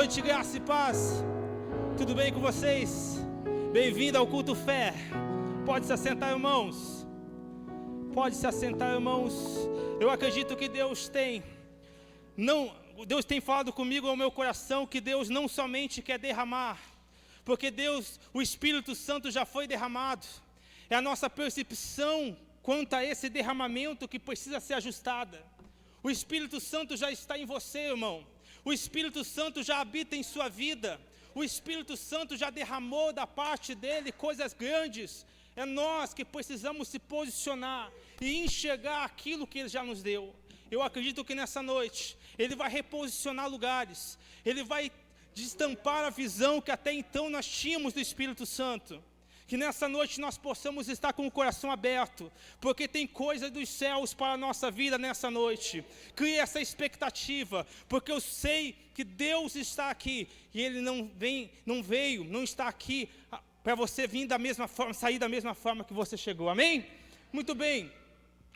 noite, graça e paz. Tudo bem com vocês? Bem-vindo ao Culto Fé. Pode se assentar, irmãos. Pode se assentar, irmãos. Eu acredito que Deus tem falado comigo ao meu coração que Deus não somente quer derramar, porque Deus, o Espírito Santo já foi derramado. É a nossa percepção quanto a esse derramamento que precisa ser ajustada. O Espírito Santo já está em você, irmão. O Espírito Santo já habita em sua vida. O Espírito Santo já derramou da parte dele coisas grandes. É nós que precisamos se posicionar e enxergar aquilo que ele já nos deu. Eu acredito que nessa noite ele vai reposicionar lugares. Ele vai destampar a visão que até então nós tínhamos do Espírito Santo. Que nessa noite nós possamos estar com o coração aberto, porque tem coisa dos céus para a nossa vida nessa noite. Crie essa expectativa, porque eu sei que Deus está aqui, e Ele não está aqui para você vir da mesma forma, sair da mesma forma que você chegou, amém? Muito bem,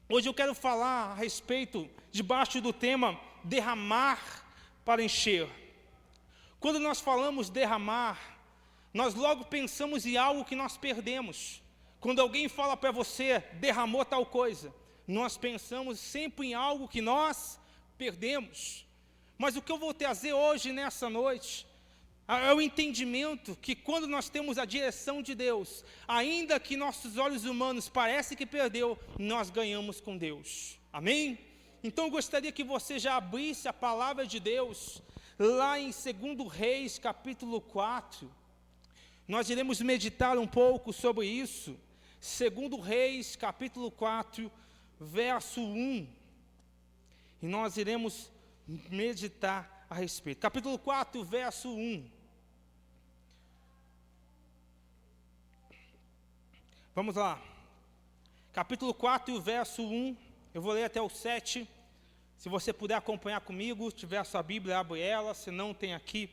hoje eu quero falar a respeito, debaixo do tema, derramar para encher. Quando nós falamos derramar, nós logo pensamos em algo que nós perdemos. Quando alguém fala para você, derramou tal coisa, nós pensamos sempre em algo que nós perdemos. Mas o que eu vou trazer hoje, nessa noite, é o entendimento que quando nós temos a direção de Deus, ainda que nossos olhos humanos parecem que perdeu, nós ganhamos com Deus. Amém? Então eu gostaria que você já abrisse a palavra de Deus, lá em 2 Reis, capítulo 4, nós iremos meditar um pouco sobre isso. 2 Reis, capítulo 4, verso 1. E nós iremos meditar a respeito. Capítulo 4, verso 1. Vamos lá. Capítulo 4, verso 1. Eu vou ler até o 7. Se você puder acompanhar comigo, se tiver a sua Bíblia, abre ela. Se não, tem aqui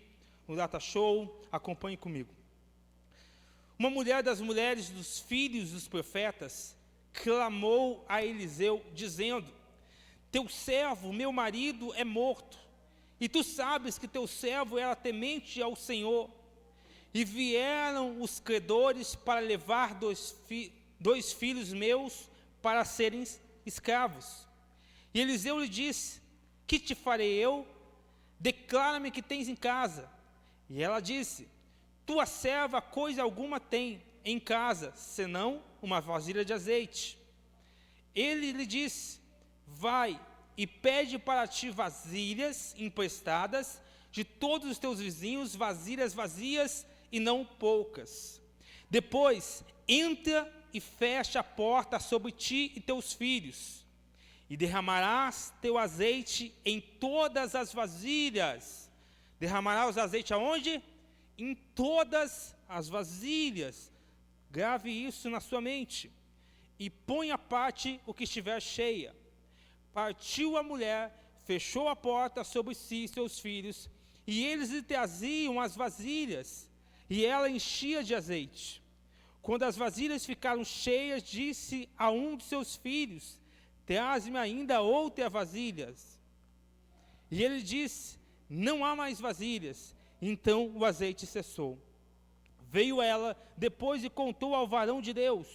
no Data Show. Acompanhe comigo. Uma mulher das mulheres dos filhos dos profetas clamou a Eliseu, dizendo: teu servo, meu marido, é morto, e tu sabes que teu servo era temente ao Senhor. E vieram os credores para levar dois filhos meus para serem escravos. E Eliseu lhe disse: que te farei eu? Declara-me que tens em casa. E ela disse: tua serva coisa alguma tem em casa, senão uma vasilha de azeite. Ele lhe disse: vai e pede para ti vasilhas emprestadas de todos os teus vizinhos, vasilhas vazias e não poucas. Depois entra e fecha a porta sobre ti e teus filhos, e derramarás teu azeite em todas as vasilhas. Derramarás o azeite aonde? Em todas as vasilhas. Grave isso na sua mente. E põe à parte o que estiver cheia. Partiu a mulher, fechou a porta sobre si e seus filhos, e eles lhe traziam as vasilhas, e ela enchia de azeite. Quando as vasilhas ficaram cheias, disse a um de seus filhos: traze-me ainda outras vasilhas. E ele disse: não há mais vasilhas. Então o azeite cessou. Veio ela depois e contou ao varão de Deus,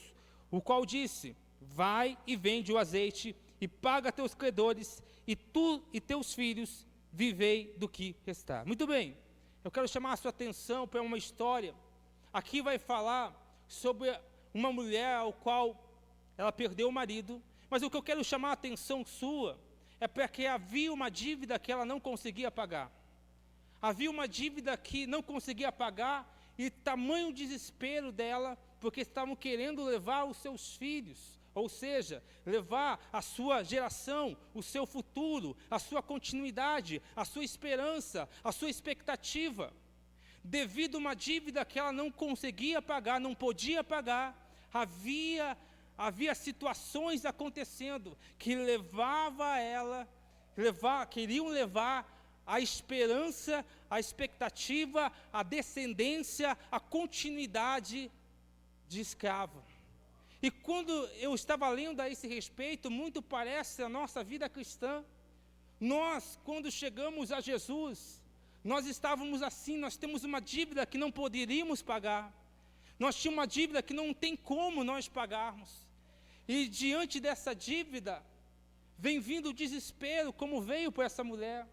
o qual disse: vai e vende o azeite e paga teus credores, e tu e teus filhos vivei do que restar. Muito bem, eu quero chamar a sua atenção para uma história. Aqui vai falar sobre uma mulher ao qual ela perdeu o marido, mas o que eu quero chamar a atenção sua é porque havia uma dívida que ela não conseguia pagar. Havia uma dívida que não conseguia pagar, e tamanho desespero dela, porque estavam querendo levar os seus filhos, ou seja, levar a sua geração, o seu futuro, a sua continuidade, a sua esperança, a sua expectativa. Devido a uma dívida que ela não conseguia pagar, não podia pagar, havia situações acontecendo que queriam levar a esperança, a expectativa, a descendência, a continuidade de escravo. E quando eu estava lendo a esse respeito, muito parece a nossa vida cristã. Nós, quando chegamos a Jesus, Nós estávamos assim, nós temos uma dívida que não poderíamos pagar. Nós tínhamos uma dívida que não tem como nós pagarmos. E diante dessa dívida, vem vindo o desespero, como veio para essa mulher.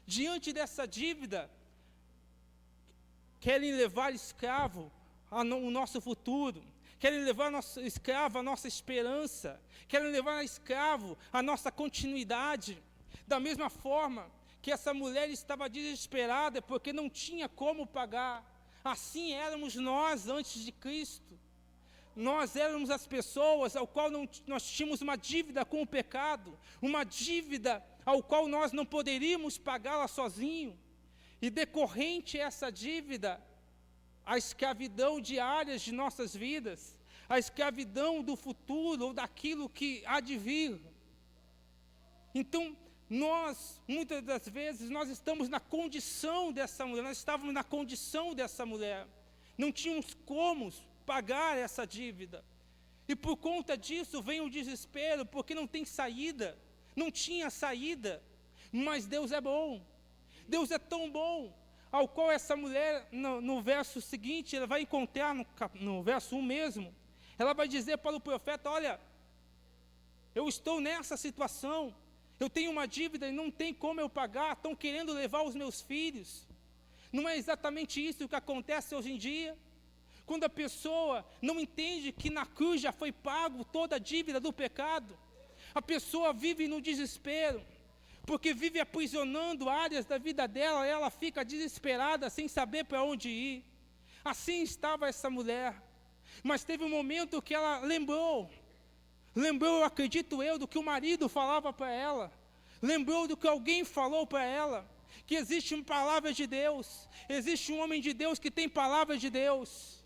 Diante dessa dívida, querem levar escravo o nosso futuro, querem levar escravo a nossa esperança, querem levar escravo a nossa continuidade. Da mesma forma que essa mulher estava desesperada porque não tinha como pagar, assim éramos nós antes de Cristo. Nós éramos as pessoas ao qual nós tínhamos uma dívida com o pecado, uma dívida ao qual nós não poderíamos pagá-la sozinho. E decorrente essa dívida, a escravidão diária de nossas vidas, a escravidão do futuro ou daquilo que há de vir. Então, muitas das vezes, nós estamos na condição dessa mulher, nós estávamos na condição dessa mulher. Não tínhamos como pagar essa dívida. E por conta disso vem o desespero, porque não tem saída, não tinha saída. Mas Deus é bom, Deus é tão bom, ao qual essa mulher, no verso seguinte, ela vai encontrar, no verso 1 mesmo, ela vai dizer para o profeta: olha, eu estou nessa situação, eu tenho uma dívida e não tem como eu pagar, estão querendo levar os meus filhos. Não é exatamente isso que acontece hoje em dia? Quando a pessoa não entende que na cruz já foi pago toda a dívida do pecado, a pessoa vive no desespero, porque vive aprisionando áreas da vida dela, e ela fica desesperada, sem saber para onde ir. Assim estava essa mulher, mas teve um momento que ela lembrou, acredito eu, do que o marido falava para ela, lembrou do que alguém falou para ela, que existe uma palavra de Deus, existe um homem de Deus que tem palavra de Deus.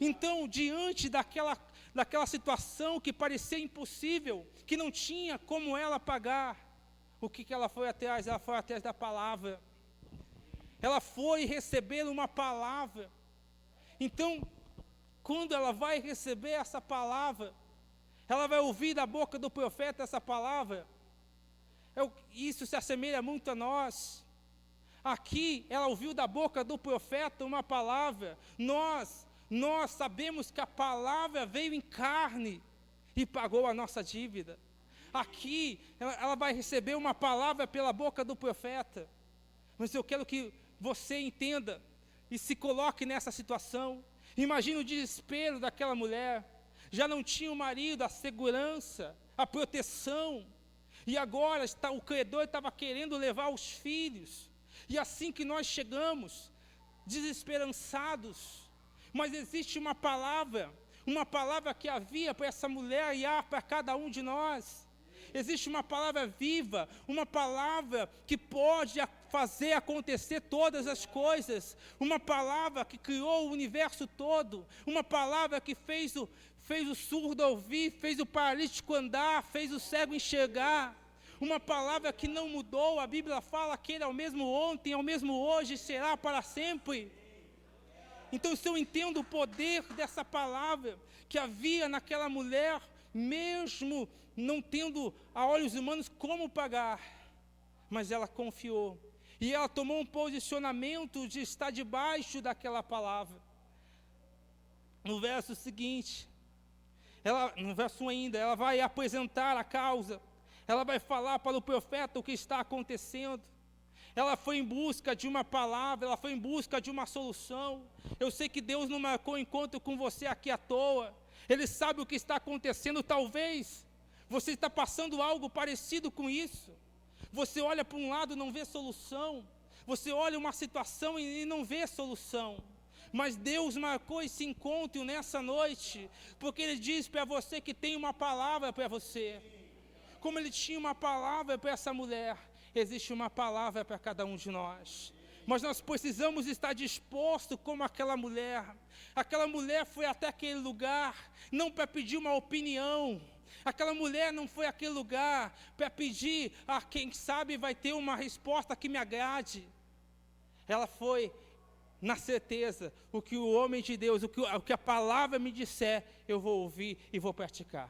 Então, diante daquela situação que parecia impossível, que não tinha como ela pagar, o que ela foi atrás? Ela foi atrás da palavra. Ela foi receber uma palavra. Então, quando ela vai receber essa palavra, ela vai ouvir da boca do profeta essa palavra. Isso se assemelha muito a nós. Aqui, ela ouviu da boca do profeta uma palavra. Nós sabemos que a palavra veio em carne e pagou a nossa dívida. Aqui, ela vai receber uma palavra pela boca do profeta. Mas eu quero que você entenda e se coloque nessa situação. Imagine o desespero daquela mulher. Já não tinha o marido, a segurança, a proteção. E agora o credor estava querendo levar os filhos. E assim que nós chegamos, desesperançados. Mas existe uma palavra que havia para essa mulher e há para cada um de nós. Existe uma palavra viva, uma palavra que pode fazer acontecer todas as coisas, uma palavra que criou o universo todo, uma palavra que fez o surdo ouvir, fez o paralítico andar, fez o cego enxergar, uma palavra que não mudou. A Bíblia fala que Ele é o mesmo ontem, é o mesmo hoje, será para sempre. Então, se eu entendo o poder dessa palavra que havia naquela mulher, mesmo não tendo a olhos humanos como pagar, mas ela confiou, e ela tomou um posicionamento de estar debaixo daquela palavra. No verso seguinte, no verso 1 ainda, ela vai apresentar a causa, ela vai falar para o profeta o que está acontecendo. Ela foi em busca de uma palavra, ela foi em busca de uma solução. Eu sei que Deus não marcou encontro com você aqui à toa. Ele sabe o que está acontecendo. Talvez você está passando algo parecido com isso. Você olha para um lado e não vê solução. Você olha uma situação e não vê solução. Mas Deus marcou esse encontro nessa noite, porque Ele diz para você que tem uma palavra para você. Como Ele tinha uma palavra para essa mulher, existe uma palavra para cada um de nós. Mas nós precisamos estar dispostos como aquela mulher. Aquela mulher foi até aquele lugar, não para pedir uma opinião. Aquela mulher não foi àquele lugar para pedir, quem sabe vai ter uma resposta que me agrade. Ela foi na certeza, o que o homem de Deus, o que a palavra me disser, eu vou ouvir e vou praticar.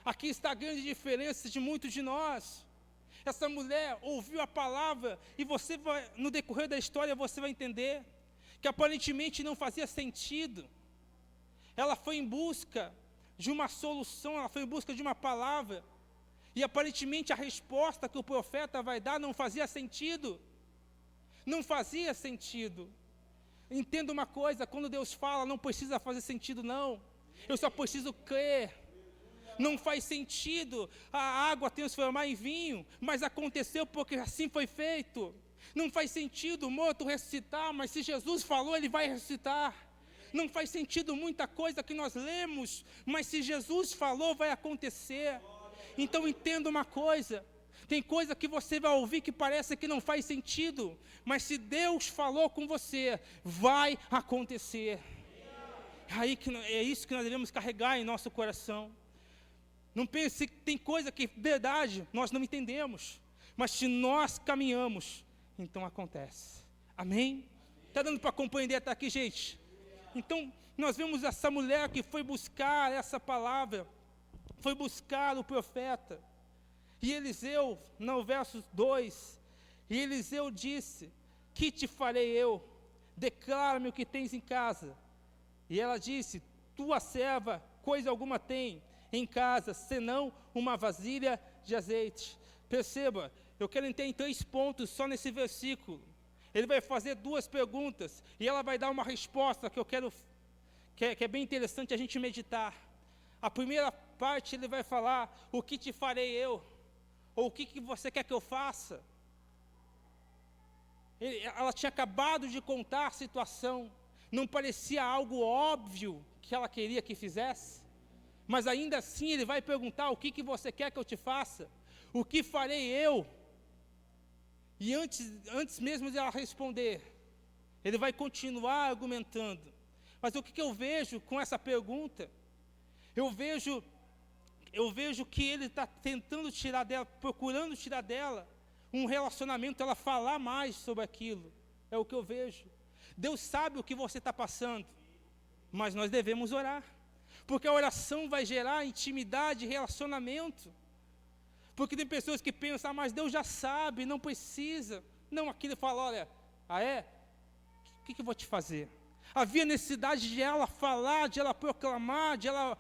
Aqui está a grande diferença de muitos de nós. Essa mulher ouviu a palavra e você vai, no decorrer da história, você vai entender que aparentemente não fazia sentido. Ela foi em busca de uma solução, ela foi em busca de uma palavra, e aparentemente a resposta que o profeta vai dar não fazia sentido. Não fazia sentido. Entenda uma coisa, quando Deus fala, não precisa fazer sentido não. Eu só preciso crer. Não faz sentido a água transformar em vinho, mas aconteceu porque assim foi feito. Não faz sentido o morto ressuscitar, mas se Jesus falou, ele vai ressuscitar. Não faz sentido muita coisa que nós lemos, mas se Jesus falou, vai acontecer. Então entenda uma coisa, tem coisa que você vai ouvir que parece que não faz sentido, mas se Deus falou com você, vai acontecer. É isso que nós devemos carregar em nosso coração. Não pense que tem coisa que, verdade, nós não entendemos, mas se nós caminhamos, então acontece. Amém? Está dando para compreender até aqui, gente? Então, nós vemos essa mulher que foi buscar essa palavra, foi buscar o profeta. E Eliseu, no verso 2, e Eliseu disse, que te farei eu? Declara-me o que tens em casa. E ela disse, tua serva, coisa alguma tem em casa, senão uma vasilha de azeite. Perceba, eu quero entender em 3 pontos só nesse versículo. Ele vai fazer 2 perguntas, e ela vai dar uma resposta que é bem interessante a gente meditar. A primeira parte ele vai falar, o que te farei eu? Ou o que você quer que eu faça? Ela tinha acabado de contar a situação, não parecia algo óbvio que ela queria que fizesse, mas ainda assim ele vai perguntar, o que você quer que eu te faça? O que farei eu? E antes mesmo de ela responder, ele vai continuar argumentando. Mas o que eu vejo com essa pergunta? Eu vejo que ele está tentando tirar dela, procurando tirar dela um relacionamento, ela falar mais sobre aquilo. É o que eu vejo. Deus sabe o que você está passando, mas nós devemos orar, porque a oração vai gerar intimidade, relacionamento. Porque tem pessoas que pensam, mas Deus já sabe, não precisa. Não, aqui ele fala, olha, o que eu vou te fazer? Havia necessidade de ela falar, de ela proclamar, de ela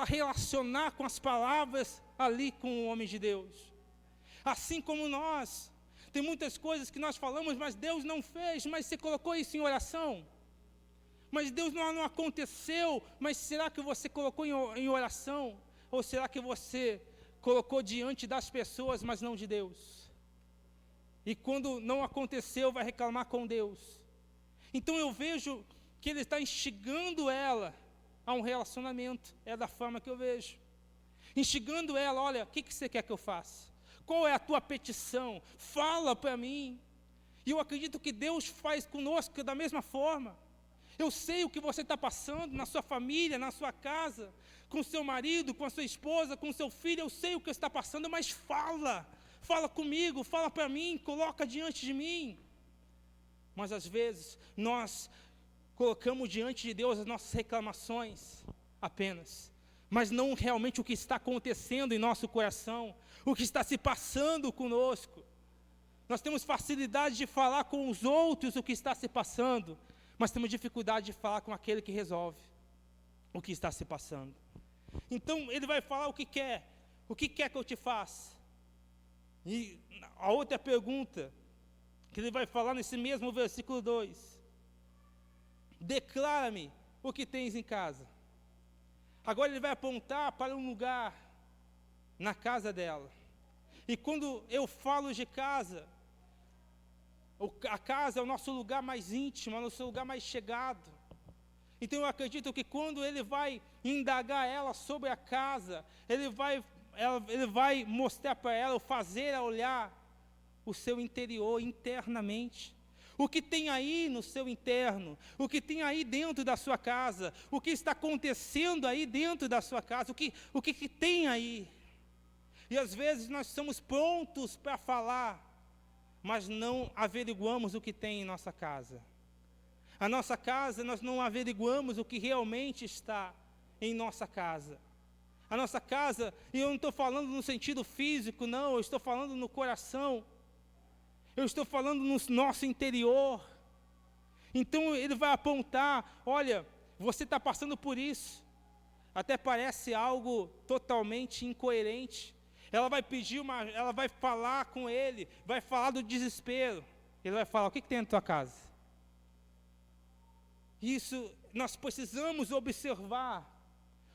relacionar com as palavras ali com o homem de Deus. Assim como nós, tem muitas coisas que nós falamos, mas Deus não fez, mas você colocou isso em oração? Mas Deus não aconteceu, mas será que você colocou em oração? Ou será que você colocou diante das pessoas, mas não de Deus? E quando não aconteceu, vai reclamar com Deus. Então eu vejo que ele está instigando ela a um relacionamento, é da forma que eu vejo. Instigando ela, olha, o que você quer que eu faça? Qual é a tua petição? Fala para mim. E eu acredito que Deus faz conosco da mesma forma. Eu sei o que você está passando na sua família, na sua casa, com o seu marido, com a sua esposa, com o seu filho, eu sei o que você está passando, mas fala comigo, fala para mim, coloca diante de mim. Mas às vezes nós colocamos diante de Deus as nossas reclamações apenas, mas não realmente o que está acontecendo em nosso coração, o que está se passando conosco. Nós temos facilidade de falar com os outros o que está se passando, mas temos dificuldade de falar com aquele que resolve o que está se passando. Então ele vai falar o que quer que eu te faça? E a outra pergunta que ele vai falar nesse mesmo versículo 2, declara-me o que tens em casa. Agora ele vai apontar para um lugar na casa dela. E quando eu falo de casa, a casa é o nosso lugar mais íntimo, é o nosso lugar mais chegado. Então eu acredito que quando ele vai indagar ela sobre a casa, ele vai mostrar para ela, fazer ela olhar o seu interior, internamente. O que tem aí no seu interno, o que tem aí dentro da sua casa, o que está acontecendo aí dentro da sua casa, o que tem aí. E às vezes nós estamos prontos para falar, mas não averiguamos o que tem em nossa casa. A nossa casa, nós não averiguamos o que realmente está em nossa casa. A nossa casa, e eu não estou falando no sentido físico, não, eu estou falando no coração. Eu estou falando no nosso interior. Então ele vai apontar, olha, você está passando por isso. Até parece algo totalmente incoerente. Ela vai falar com ele, vai falar do desespero. Ele vai falar, o que tem na tua casa? Isso, nós precisamos observar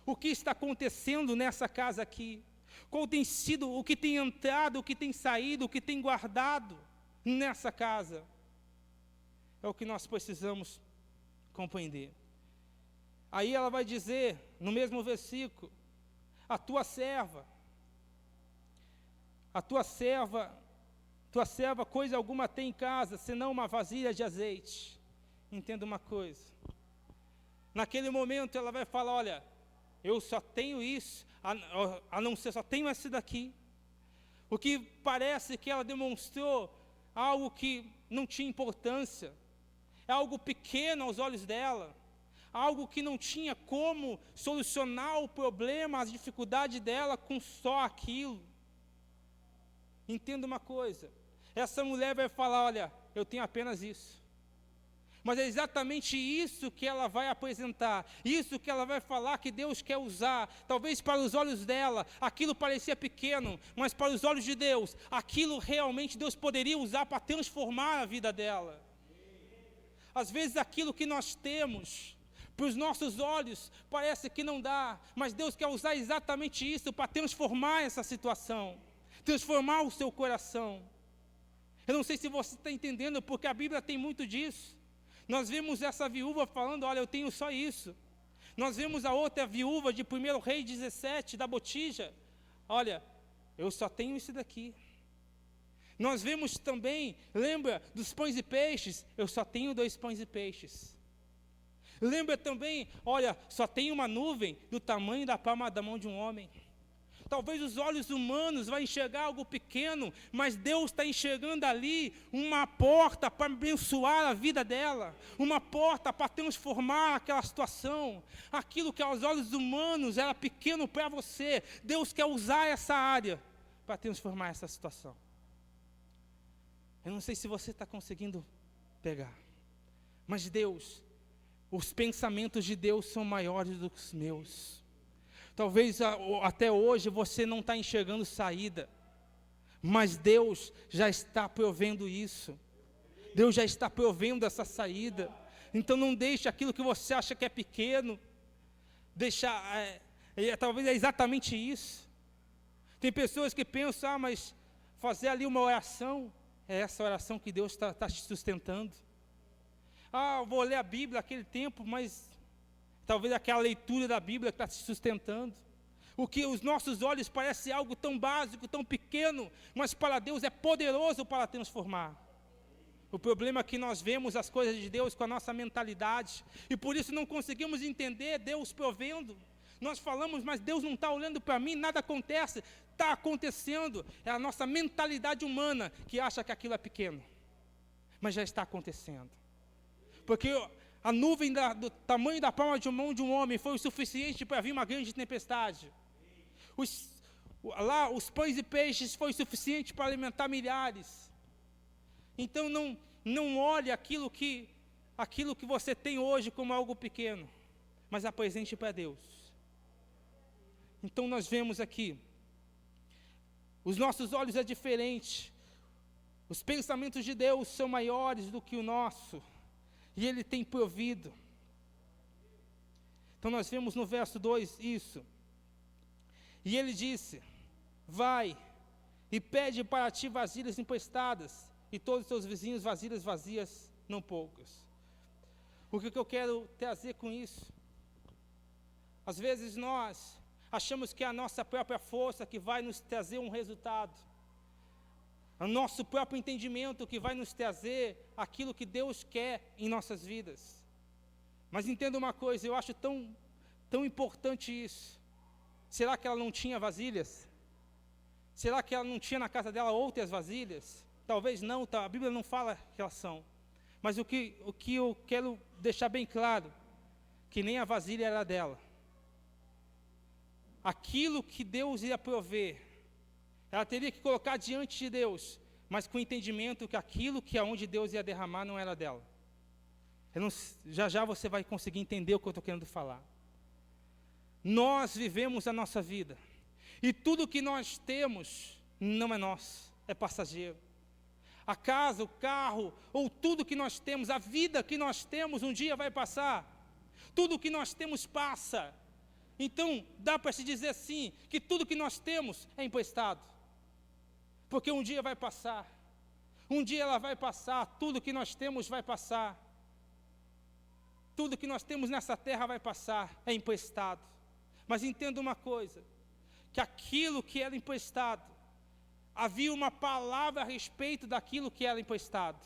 o que está acontecendo nessa casa aqui. Qual tem sido, o que tem entrado, o que tem saído, o que tem guardado nessa casa. É o que nós precisamos compreender. Aí ela vai dizer, no mesmo versículo, a tua serva, coisa alguma tem em casa, senão uma vasilha de azeite. Entenda uma coisa. Naquele momento ela vai falar, olha, eu só tenho isso, a não ser, só tenho esse daqui. O que parece que ela demonstrou algo que não tinha importância, é algo pequeno aos olhos dela, algo que não tinha como solucionar o problema, as dificuldades dela com só aquilo. Entenda uma coisa, essa mulher vai falar, olha, eu tenho apenas isso. Mas é exatamente isso que ela vai apresentar, isso que ela vai falar que Deus quer usar. Talvez para os olhos dela, aquilo parecia pequeno, mas para os olhos de Deus, aquilo realmente Deus poderia usar para transformar a vida dela. Às vezes aquilo que nós temos, para os nossos olhos, parece que não dá, mas Deus quer usar exatamente isso para transformar essa situação, transformar o seu coração. Eu não sei se você está entendendo, porque a Bíblia tem muito disso. Nós vemos essa viúva falando, olha, eu tenho só isso. Nós vemos a outra viúva de 1 Reis 17, da botija. Olha, eu só tenho isso daqui. Nós vemos também, lembra dos pães e peixes? Eu só tenho 2 pães e peixes. Lembra também, olha, só tem uma nuvem do tamanho da palma da mão de um homem. Talvez os olhos humanos vão enxergar algo pequeno, mas Deus está enxergando ali uma porta para abençoar a vida dela, uma porta para transformar aquela situação. Aquilo que aos olhos humanos era pequeno para você, Deus quer usar essa área para transformar essa situação. Eu não sei se você está conseguindo pegar, mas Deus, os pensamentos de Deus são maiores do que os meus. Talvez até hoje você não está enxergando saída, mas Deus já está provendo isso. Deus já está provendo essa saída. Então não deixe aquilo que você acha que é pequeno, talvez é exatamente isso. Tem pessoas que pensam, mas fazer ali uma oração, é essa oração que Deus está te sustentando. Eu vou ler a Bíblia naquele tempo, mas talvez aquela leitura da Bíblia que está te sustentando. O que os nossos olhos parece algo tão básico, tão pequeno, mas para Deus é poderoso para transformar. O problema é que nós vemos as coisas de Deus com a nossa mentalidade, e por isso não conseguimos entender Deus provendo. Nós falamos, mas Deus não está olhando para mim, nada acontece. Está acontecendo, é a nossa mentalidade humana que acha que aquilo é pequeno, mas já está acontecendo. Porque a nuvem do tamanho da palma de mão de um homem foi o suficiente para vir uma grande tempestade. Os pães e peixes foi o suficiente para alimentar milhares. Então não olhe aquilo que você tem hoje como algo pequeno, mas apresente para Deus. Então nós vemos aqui, os nossos olhos é diferente. Os pensamentos de Deus são maiores do que o nosso. E Ele tem provido. Então nós vemos no verso 2 isso. E Ele disse, vai e pede para ti vasilhas emprestadas, e todos os teus vizinhos vasilhas vazias, não poucas. O que eu quero trazer com isso? Às vezes nós achamos que é a nossa própria força que vai nos trazer um resultado. O nosso próprio entendimento que vai nos trazer aquilo que Deus quer em nossas vidas. Mas entenda uma coisa, eu acho tão importante isso. Será que ela não tinha vasilhas? Será que ela não tinha na casa dela outras vasilhas? Talvez não, a Bíblia não fala relação. Mas o que eu quero deixar bem claro, que nem a vasilha era dela. aquilo que Deus ia prover, ela teria que colocar diante de Deus, mas com o entendimento que aquilo que aonde Deus ia derramar não era dela. Já já você vai conseguir entender o que eu estou querendo falar. Nós vivemos a nossa vida, e tudo que nós temos não é nosso, é passageiro. A casa, o carro, ou tudo que nós temos, a vida que nós temos, um dia vai passar. Tudo que nós temos passa. Então, dá para se dizer assim, que tudo que nós temos é emprestado. Porque um dia vai passar. Um dia ela vai passar, tudo que nós temos vai passar. Tudo que nós temos nessa terra vai passar, é emprestado. Mas entenda uma coisa, que aquilo que era emprestado, havia uma palavra a respeito daquilo que era emprestado.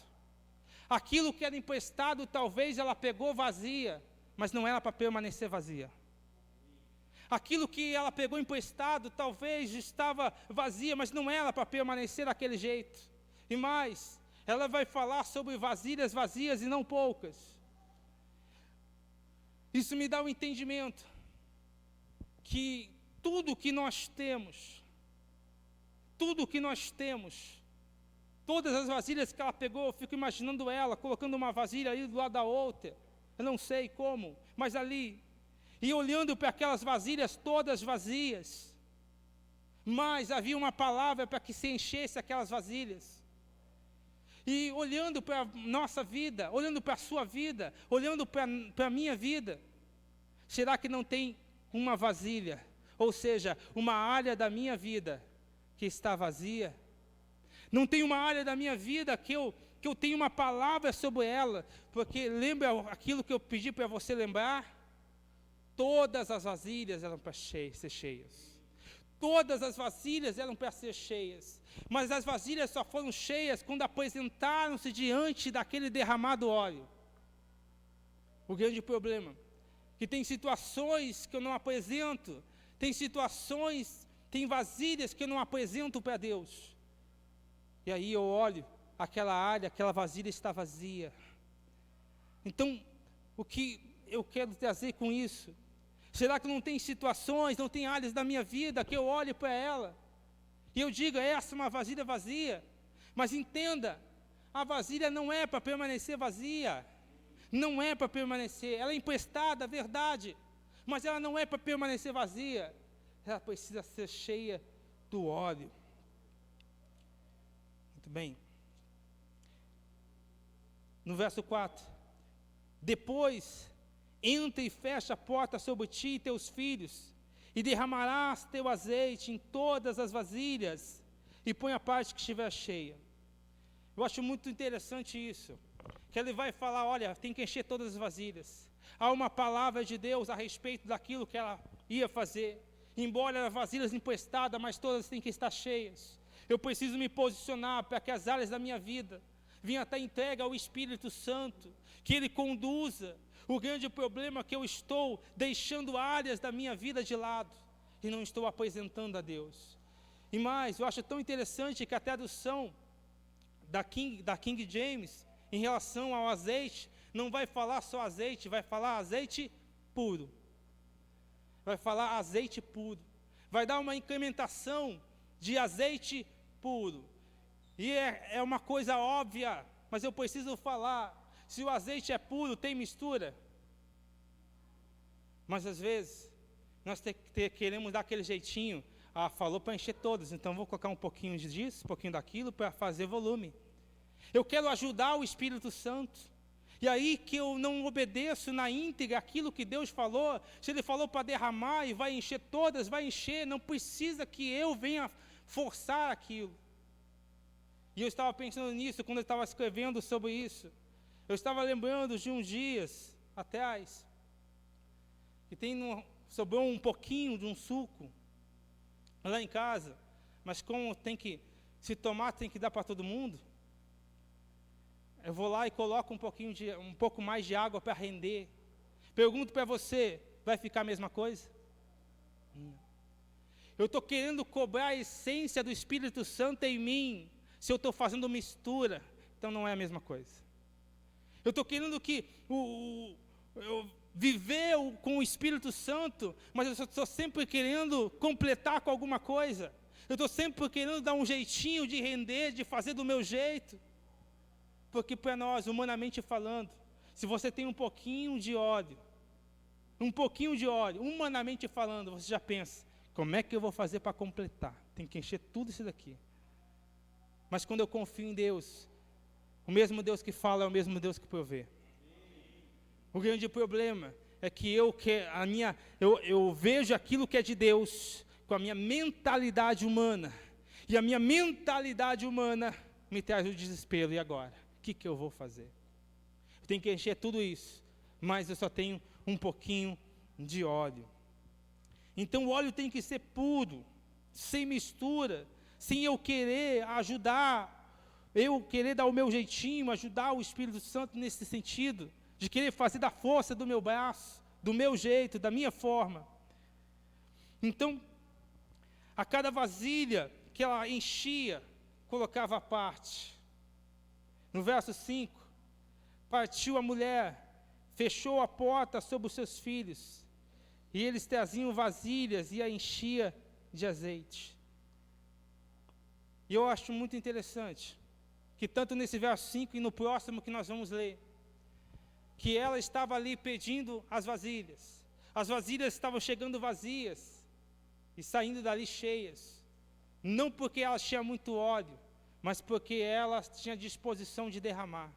Aquilo que era emprestado, talvez ela pegou vazia, mas não era para permanecer vazia. Aquilo que ela pegou emprestado, talvez estava vazia, mas não era para permanecer daquele jeito. E mais, ela vai falar sobre vasilhas vazias e não poucas. Isso me dá um entendimento que tudo que nós temos, todas as vasilhas que ela pegou, eu fico imaginando ela colocando uma vasilha ali do lado da outra, eu não sei como, mas ali, e olhando para aquelas vasilhas todas vazias, mas havia uma palavra para que se enchesse aquelas vasilhas. E olhando para a nossa vida, olhando para a sua vida, olhando para a minha vida, será que não tem uma vasilha, ou seja, uma área da minha vida que está vazia? Não tem uma área da minha vida que eu tenho uma palavra sobre ela, porque lembra aquilo que eu pedi para você lembrar? Todas as vasilhas eram para ser cheias. Todas as vasilhas eram para ser cheias, mas as vasilhas só foram cheias quando apresentaram-se diante daquele derramado óleo. O grande problema, que tem situações que eu não apresento, tem vasilhas que eu não apresento para Deus. E aí eu olho, aquela área, aquela vasilha está vazia. Então, o que eu quero trazer com isso? Será que não tem situações, não tem áreas da minha vida que eu olho para ela e eu digo, essa é uma vasilha vazia? Mas entenda, a vasilha não é para permanecer vazia. Não é para permanecer, ela é emprestada, verdade, mas ela não é para permanecer vazia. Ela precisa ser cheia do óleo. Muito bem. No verso 4. Depois, entra e fecha a porta sobre ti e teus filhos, e derramarás teu azeite em todas as vasilhas, e põe a parte que estiver cheia. Eu acho muito interessante isso, que ele vai falar, olha, tem que encher todas as vasilhas. Há uma palavra de Deus a respeito daquilo que ela ia fazer. Embora as vasilhas emprestadas, mas todas têm que estar cheias. Eu preciso me posicionar para que as áreas da minha vida venham até entregue ao Espírito Santo, que Ele conduza. O grande problema é que eu estou deixando áreas da minha vida de lado e não estou apresentando a Deus. E mais, eu acho tão interessante que a tradução da King James, em relação ao azeite, não vai falar só azeite, vai falar azeite puro. Vai falar azeite puro. Vai dar uma incrementação de azeite puro. E é uma coisa óbvia, mas eu preciso falar. Se o azeite é puro, tem mistura. Mas às vezes, nós queremos dar aquele jeitinho. Ah, falou para encher todas, então vou colocar um pouquinho disso, um pouquinho daquilo, para fazer volume. Eu quero ajudar o Espírito Santo. E aí que eu não obedeço na íntegra aquilo que Deus falou. Se Ele falou para derramar e vai encher todas, vai encher. Não precisa que eu venha forçar aquilo. E eu estava pensando nisso quando eu estava escrevendo sobre isso. Eu estava lembrando de uns dias atrás, que sobrou um pouquinho de um suco lá em casa, mas como se tomar tem que dar para todo mundo, eu vou lá e coloco um pouco mais de água para render. Pergunto para você, vai ficar a mesma coisa? Não. Eu estou querendo cobrar a essência do Espírito Santo em mim. Se eu estou fazendo mistura, então não é a mesma coisa. Eu estou querendo que viver com o Espírito Santo, mas eu estou sempre querendo completar com alguma coisa. Eu estou sempre querendo dar um jeitinho de render, de fazer do meu jeito. Porque para nós, humanamente falando, se você tem um pouquinho de óleo, humanamente falando, você já pensa, como é que eu vou fazer para completar? Tem que encher tudo isso daqui. Mas quando eu confio em Deus, o mesmo Deus que fala é o mesmo Deus que provê. O grande problema é que eu vejo aquilo que é de Deus com a minha mentalidade humana. E a minha mentalidade humana me traz o desespero. E agora? O que eu vou fazer? Eu tenho que encher tudo isso, mas eu só tenho um pouquinho de óleo. Então o óleo tem que ser puro, sem mistura, sem eu querer ajudar, eu querer dar o meu jeitinho, ajudar o Espírito Santo nesse sentido, de querer fazer da força do meu braço, do meu jeito, da minha forma. Então, a cada vasilha que ela enchia, colocava à parte. No verso 5, partiu a mulher, fechou a porta sobre os seus filhos, e eles traziam vasilhas e a enchia de azeite. E eu acho muito interessante, que tanto nesse verso 5 e no próximo que nós vamos ler, que ela estava ali pedindo as vasilhas estavam chegando vazias, e saindo dali cheias, não porque ela tinha muito óleo, mas porque ela tinha disposição de derramar.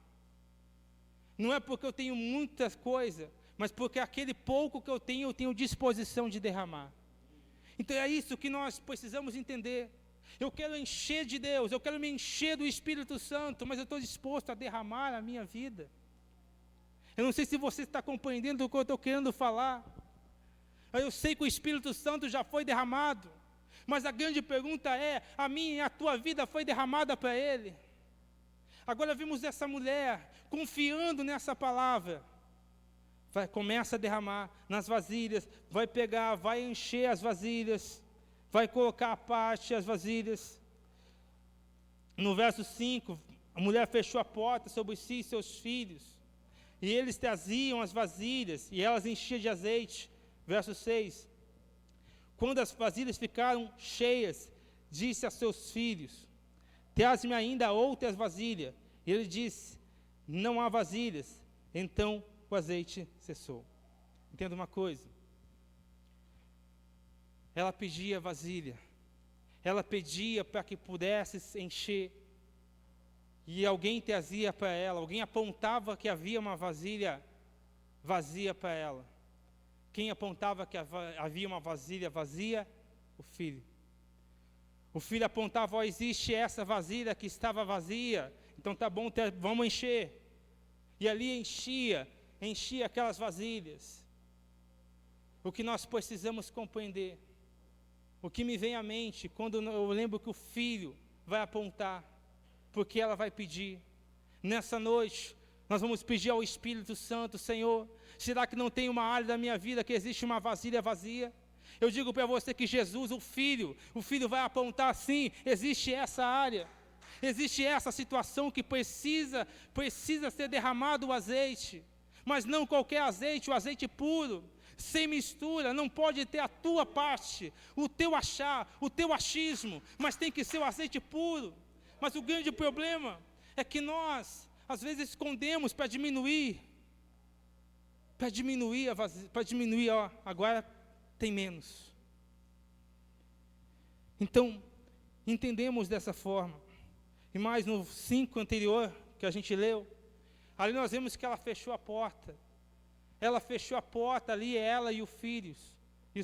Não é porque eu tenho muita coisa, mas porque aquele pouco que eu tenho disposição de derramar. Então é isso que nós precisamos entender. Eu quero encher de Deus, eu quero me encher do Espírito Santo, mas eu estou disposto a derramar a minha vida. Eu não sei se você está compreendendo o que eu estou querendo falar. Eu sei que o Espírito Santo já foi derramado, mas a grande pergunta é, a minha e a tua vida foi derramada para Ele? Agora vimos essa mulher confiando nessa palavra, começa a derramar nas vasilhas, vai pegar, vai encher as vasilhas, vai colocar à parte as vasilhas. No verso 5, a mulher fechou a porta sobre si e seus filhos, e eles traziam as vasilhas, e elas enchiam de azeite. Verso 6, quando as vasilhas ficaram cheias, disse a seus filhos, traz-me ainda outras vasilhas. E ele disse, não há vasilhas. Então o azeite cessou. Entenda uma coisa, ela pedia vasilha, ela pedia para que pudesse encher, e alguém trazia para ela, alguém apontava que havia uma vasilha vazia para ela. Quem apontava que havia uma vasilha vazia? O filho. O filho apontava, ó, existe essa vasilha que estava vazia, então tá bom, vamos encher. E ali enchia aquelas vasilhas. O que nós precisamos compreender, o que me vem à mente quando eu lembro que o filho vai apontar, porque ela vai pedir. Nessa noite, nós vamos pedir ao Espírito Santo, Senhor, será que não tem uma área da minha vida que existe uma vasilha vazia? Eu digo para você que Jesus, o Filho vai apontar sim, existe essa área, existe essa situação que precisa ser derramado o azeite, mas não qualquer azeite, o azeite puro, sem mistura, não pode ter a tua parte, o teu achismo, mas tem que ser o azeite puro. Mas o grande problema é que nós, às vezes, escondemos para diminuir, agora tem menos. Então, entendemos dessa forma. E mais no 5 anterior, que a gente leu, ali nós vemos que ela fechou a porta. Ela fechou a porta ali, ela e os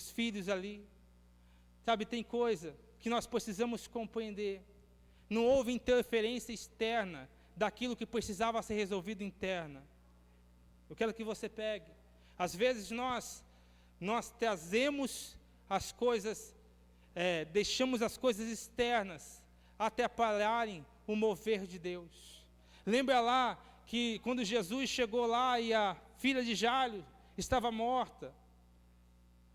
filhos ali. Sabe, tem coisa que nós precisamos compreender. Não houve interferência externa daquilo que precisava ser resolvido interna. Eu quero que você pegue. Às vezes nós trazemos as coisas, deixamos as coisas externas atrapalharem o mover de Deus. Lembra lá que quando Jesus chegou lá e a filha de Jairo estava morta,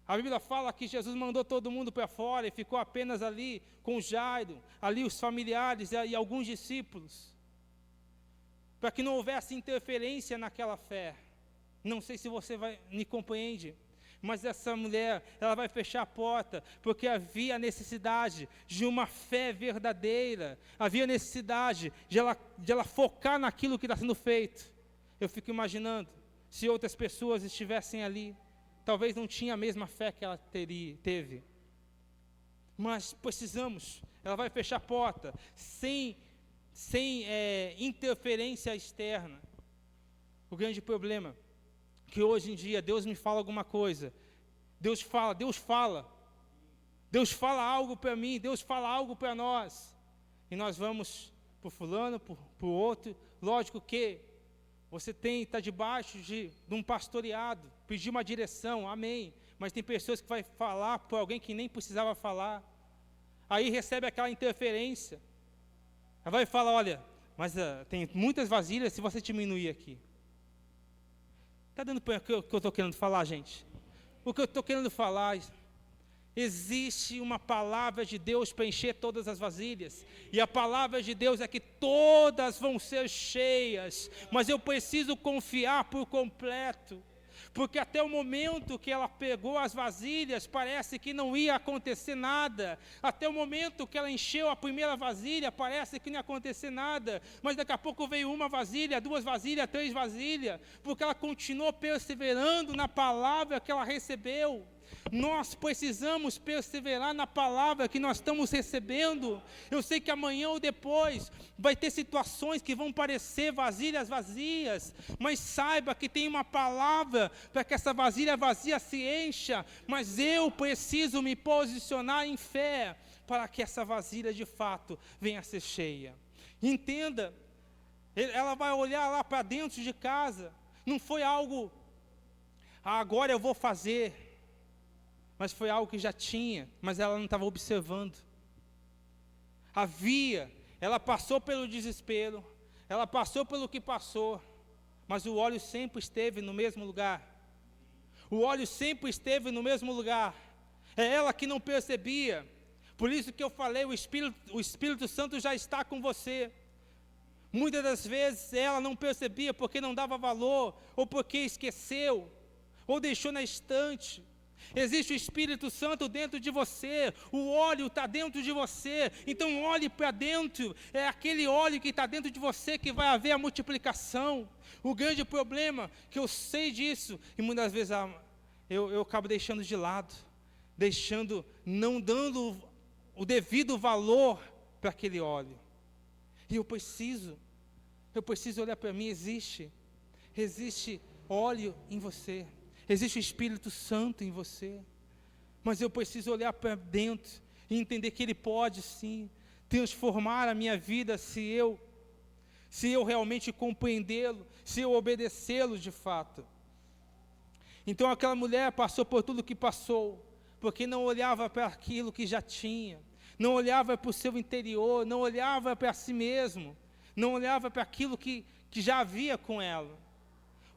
a Bíblia fala que Jesus mandou todo mundo para fora e ficou apenas ali com Jairo, ali os familiares e alguns discípulos, para que não houvesse interferência naquela fé. Não sei se você me compreende, mas essa mulher, ela vai fechar a porta, porque havia necessidade de uma fé verdadeira, havia necessidade de ela focar naquilo que está sendo feito. Eu fico imaginando, se outras pessoas estivessem ali, talvez não tinha a mesma fé que ela teve. Mas precisamos, ela vai fechar a porta, sem interferência externa. O grande problema que hoje em dia Deus me fala alguma coisa, Deus fala algo para mim, Deus fala algo para nós, e nós vamos para fulano, para o outro. Lógico que você está debaixo de um pastoreado, pedir uma direção, amém, mas tem pessoas que vai falar para alguém que nem precisava falar, aí recebe aquela interferência, ela vai falar, olha, mas tem muitas vasilhas se você diminuir aqui. Está dando para o que eu estou querendo falar, gente? O que eu estou querendo falar, existe uma palavra de Deus para encher todas as vasilhas, e a palavra de Deus é que todas vão ser cheias, mas eu preciso confiar por completo, porque até o momento que ela pegou as vasilhas, parece que não ia acontecer nada, até o momento que ela encheu a primeira vasilha, parece que não ia acontecer nada, mas daqui a pouco veio uma vasilha, 2 vasilhas, 3 vasilhas, porque ela continuou perseverando na palavra que ela recebeu. Nós precisamos perseverar na palavra que nós estamos recebendo. Eu sei que amanhã ou depois vai ter situações que vão parecer vasilhas vazias, mas saiba que tem uma palavra para que essa vasilha vazia se encha, mas eu preciso me posicionar em fé para que essa vasilha de fato venha a ser cheia. Entenda, ela vai olhar lá para dentro de casa, não foi algo, agora eu vou fazer, mas foi algo que já tinha, mas ela não estava observando. Ela passou pelo desespero, ela passou pelo que passou, mas o óleo sempre esteve no mesmo lugar. O óleo sempre esteve no mesmo lugar. É ela que não percebia. Por isso que eu falei, o Espírito Santo já está com você. Muitas das vezes ela não percebia porque não dava valor, ou porque esqueceu, ou deixou na estante. Existe o Espírito Santo dentro de você, o óleo está dentro de você, então olhe para dentro, é aquele óleo que está dentro de você que vai haver a multiplicação. O grande problema, que eu sei disso, e muitas vezes eu acabo deixando de lado, não dando o devido valor para aquele óleo, e eu preciso olhar para mim, existe óleo em você, existe o Espírito Santo em você, mas eu preciso olhar para dentro e entender que Ele pode sim transformar a minha vida se eu realmente compreendê-lo, se eu obedecê-lo de fato. Então aquela mulher passou por tudo que passou, porque não olhava para aquilo que já tinha, não olhava para o seu interior, não olhava para si mesmo, não olhava para aquilo que já havia com ela.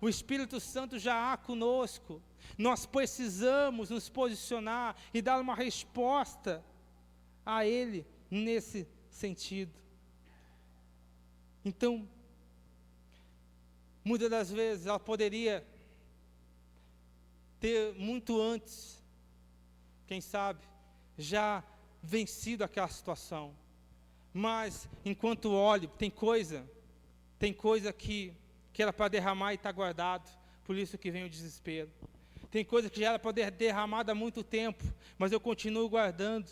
O Espírito Santo já há conosco, nós precisamos nos posicionar e dar uma resposta a Ele nesse sentido. Então, muitas das vezes ela poderia ter muito antes, quem sabe, já vencido aquela situação, mas enquanto óleo, tem coisa que era para derramar e está guardado, por isso que vem o desespero. Tem coisa que já era para ter derramado há muito tempo, mas eu continuo guardando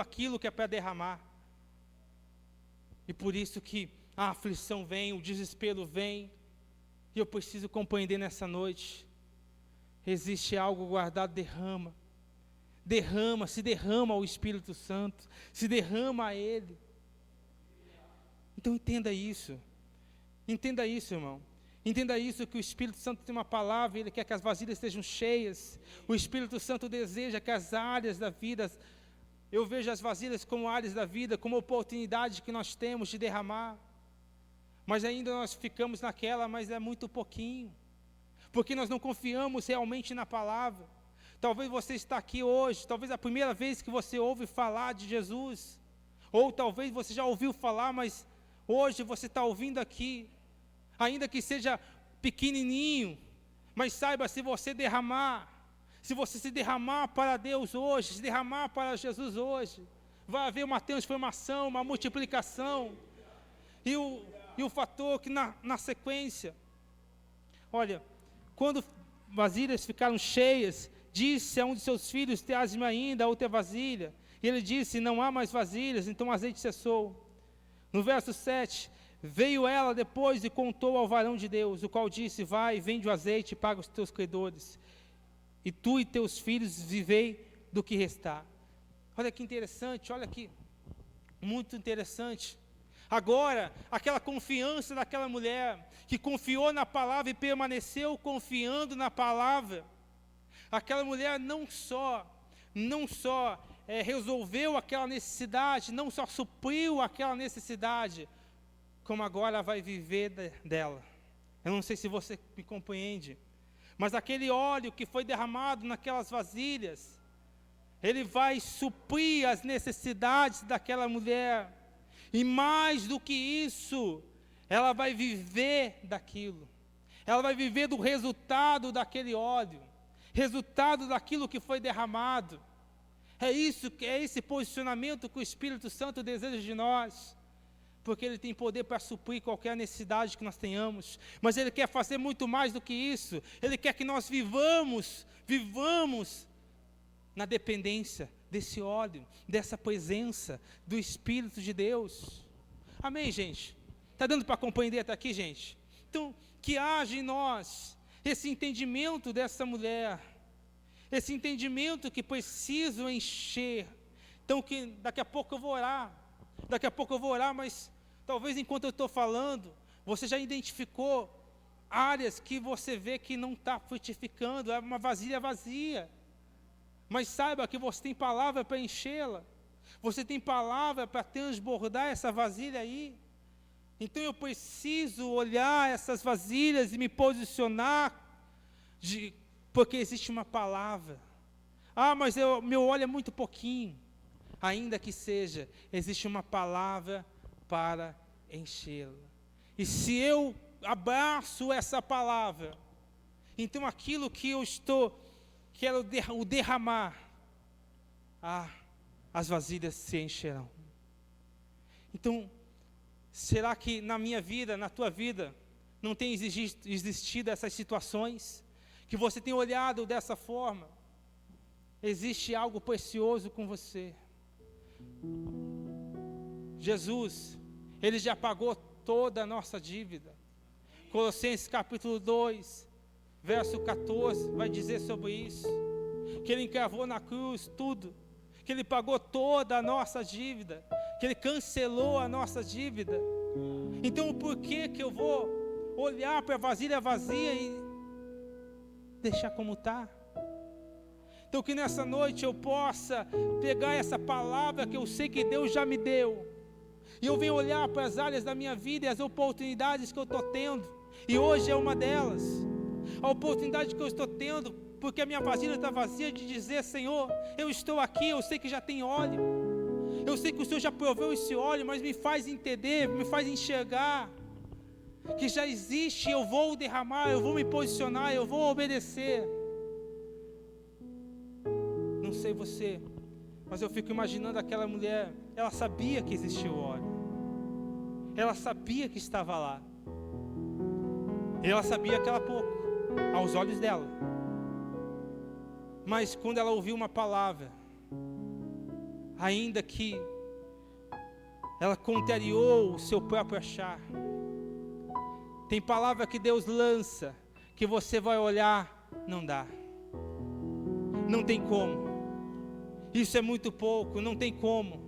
aquilo que é para derramar. E por isso que a aflição vem, o desespero vem, e eu preciso compreender nessa noite, existe algo guardado, se derrama o Espírito Santo, se derrama a Ele. Então entenda isso, irmão. Entenda isso, que o Espírito Santo tem uma palavra, Ele quer que as vasilhas estejam cheias. O Espírito Santo deseja que as áreas da vida, eu vejo as vasilhas como áreas da vida, como oportunidade que nós temos de derramar. Mas ainda nós ficamos naquela, mas é muito pouquinho, porque nós não confiamos realmente na palavra. Talvez você está aqui hoje, talvez a primeira vez que você ouve falar de Jesus, ou talvez você já ouviu falar, mas hoje você está ouvindo aqui, ainda que seja pequenininho, mas saiba, se você se derramar para Deus hoje, se derramar para Jesus hoje, vai haver uma transformação, uma multiplicação. E o fator que na sequência, olha, quando vasilhas ficaram cheias, disse a um de seus filhos: traz-me ainda outra vasilha. E ele disse: não há mais vasilhas. Então o azeite cessou. No verso 7, veio ela depois e contou ao varão de Deus, o qual disse: vai, vende o azeite e paga os teus credores, e tu e teus filhos vivei do que restar. Olha que interessante, olha que muito interessante. Agora, aquela confiança daquela mulher, que confiou na palavra e permaneceu confiando na palavra, aquela mulher não só resolveu aquela necessidade, não só supriu aquela necessidade, como agora vai viver dela. Eu não sei se você me compreende, mas aquele óleo que foi derramado naquelas vasilhas, ele vai suprir as necessidades daquela mulher, e mais do que isso, ela vai viver daquilo, ela vai viver do resultado daquele óleo, resultado daquilo que foi derramado. É esse posicionamento que o Espírito Santo deseja de nós, porque Ele tem poder para suprir qualquer necessidade que nós tenhamos, mas Ele quer fazer muito mais do que isso. Ele quer que nós vivamos na dependência desse óleo, dessa presença do Espírito de Deus. Amém, gente? Está dando para compreender até aqui, gente? Então, que haja em nós esse entendimento dessa mulher, esse entendimento que preciso encher. Então, que daqui a pouco eu vou orar, mas talvez enquanto eu estou falando, você já identificou áreas que você vê que não está frutificando, é uma vasilha vazia. Mas saiba que você tem palavra para enchê-la, você tem palavra para transbordar essa vasilha aí. Então eu preciso olhar essas vasilhas e me posicionar, porque existe uma palavra. Mas meu óleo é muito pouquinho. Ainda que seja, existe uma palavra para enchê-la. E se eu abraço essa palavra, então aquilo que eu quero derramar, as vasilhas se encherão. Então, será que na minha vida, na tua vida, não tem existido essas situações, que você tem olhado dessa forma? Existe algo precioso com você. Jesus, Ele já pagou toda a nossa dívida. Colossenses capítulo 2, verso 14, vai dizer sobre isso, que Ele encravou na cruz tudo, que Ele pagou toda a nossa dívida, que Ele cancelou a nossa dívida. Então por que eu vou olhar para a vasilha vazia e deixar como está? Então que nessa noite eu possa pegar essa palavra que eu sei que Deus já me deu, e eu venho olhar para as áreas da minha vida e as oportunidades que eu estou tendo, e hoje é uma delas, a oportunidade que eu estou tendo, porque a minha vasilha está vazia, de dizer: Senhor, eu estou aqui, eu sei que já tem óleo, eu sei que o Senhor já proveu esse óleo, mas me faz entender, me faz enxergar, que já existe, eu vou derramar, eu vou me posicionar, eu vou obedecer. Não sei você, mas eu fico imaginando aquela mulher, ela sabia que existia o óleo, ela sabia que estava lá, ela sabia que era pouco, aos olhos dela, mas quando ela ouviu uma palavra, ainda que ela contrariou o seu próprio achar, tem palavra que Deus lança, que você vai olhar, não dá, não tem como, isso é muito pouco, não tem como.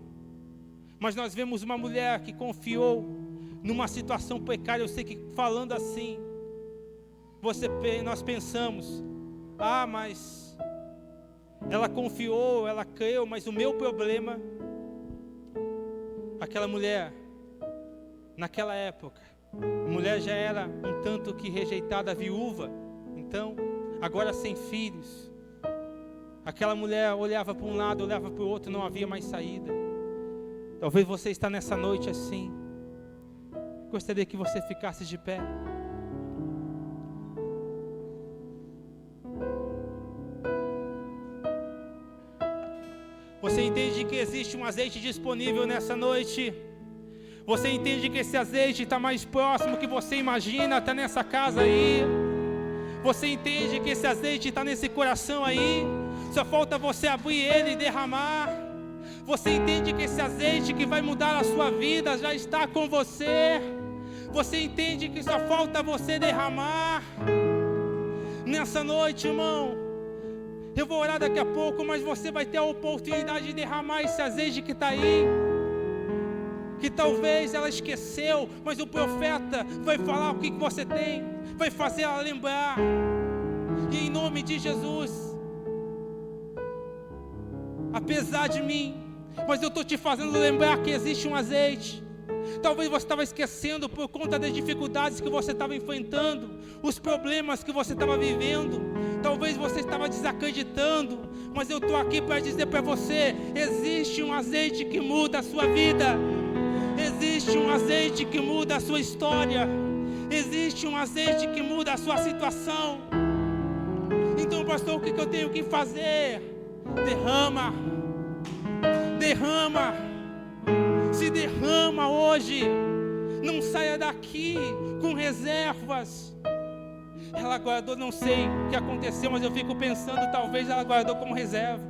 Mas nós vemos uma mulher que confiou numa situação precária. Eu sei que falando assim, nós pensamos: mas ela confiou, ela creu, mas o meu problema, aquela mulher, naquela época, a mulher já era um tanto que rejeitada, viúva, então, agora sem filhos. Aquela mulher olhava para um lado, olhava para o outro, não havia mais saída. Talvez você está nessa noite assim. Gostaria que você ficasse de pé. entende que existe um azeite disponível nessa noite? Você entende que esse azeite está mais próximo que você imagina, está nessa casa aí? Você entende que esse azeite está nesse coração aí? Só falta você abrir ele e derramar. Você entende que esse azeite que vai mudar a sua vida já está com você? Você entende que só falta você derramar? Nessa noite, irmão, eu vou orar daqui a pouco, mas você vai ter a oportunidade de derramar esse azeite que está aí, que talvez ela esqueceu, mas o profeta vai falar o que você tem, vai fazer ela lembrar. E em nome de Jesus, apesar de mim, mas eu estou te fazendo lembrar que existe um azeite. Talvez você estava esquecendo por conta das dificuldades que você estava enfrentando, os problemas que você estava vivendo. Talvez você estava desacreditando, mas eu estou aqui para dizer para você: existe um azeite que muda a sua vida. Existe um azeite que muda a sua história. Existe um azeite que muda a sua situação. Então, pastor, o que eu tenho que fazer? Derrama. Derrama. Se derrama hoje. Não saia daqui com reservas. Ela guardou, não sei o que aconteceu, mas eu fico pensando, talvez ela guardou como reserva.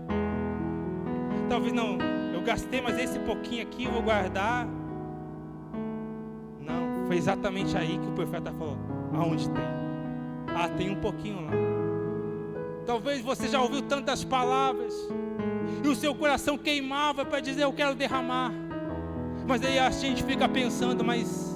Talvez não, eu gastei, mas esse pouquinho aqui eu vou guardar. Não, foi exatamente aí que o profeta falou: aonde tem? Ah, tem um pouquinho lá. Talvez você já ouviu tantas palavras e o seu coração queimava para dizer: eu quero derramar. Mas aí a gente fica pensando: mas